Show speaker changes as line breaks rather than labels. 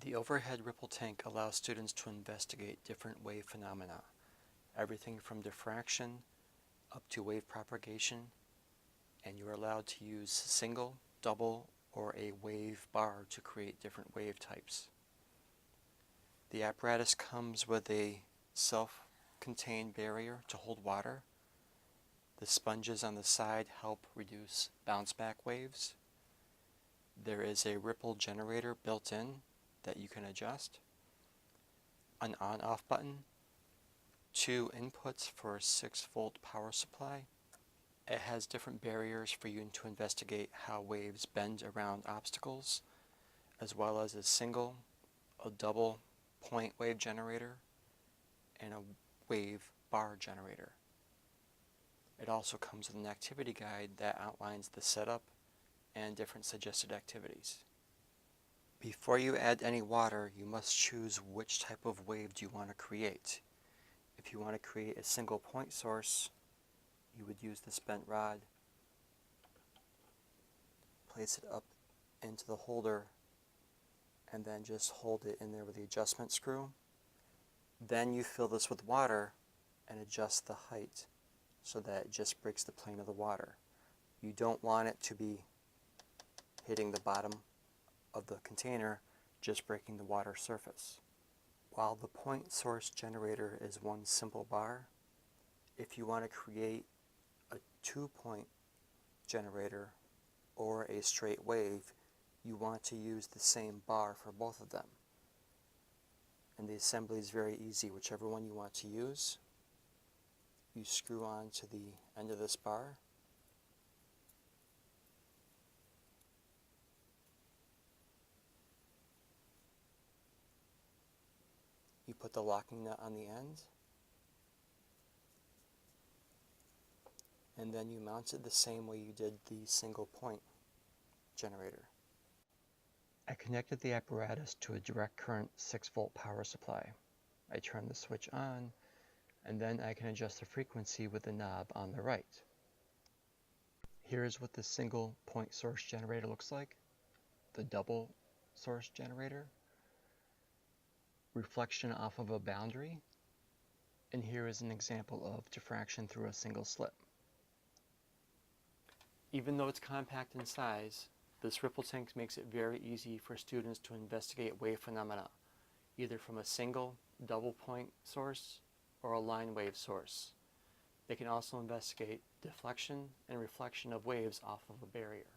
The overhead ripple tank allows students to investigate different wave phenomena, everything from diffraction up to wave propagation, and you are allowed to use single, double, or a wave bar to create different wave types. The apparatus comes with a self-contained barrier to hold water. The sponges on the side help reduce bounce-back waves. There is a ripple generator built in that you can adjust, an on-off button, 2 inputs for a 6-volt power supply. It has different barriers for you to investigate how waves bend around obstacles, as well as a single, a double point wave generator, and a wave bar generator. It also comes with an activity guide that outlines the setup and different suggested activities. Before you add any water, you must choose which type of wave do you want to create. If you want to create a single point source, you would use the spent rod, place it up into the holder, and then just hold it in there with the adjustment screw. Then you fill this with water and adjust the height so that it just breaks the plane of the water. You don't want it to be hitting the bottom of the container, just breaking the water surface. While the point source generator is one simple bar, if you want to create a 2-point generator or a straight wave, you want to use the same bar for both of them. And the assembly is very easy. Whichever one you want to use, you screw on to the end of this bar. You put the locking nut on the end, and then you mount it the same way you did the single point generator. I connected the apparatus to a direct current 6-volt power supply. I turn the switch on, and then I can adjust the frequency with the knob on the right. Here's what the single point source generator looks like, the double source generator, reflection off of a boundary, and here is an example of diffraction through a single slit. Even though it's compact in size, this ripple tank makes it very easy for students to investigate wave phenomena, either from a single, double point source or a line wave source. They can also investigate deflection and reflection of waves off of a barrier.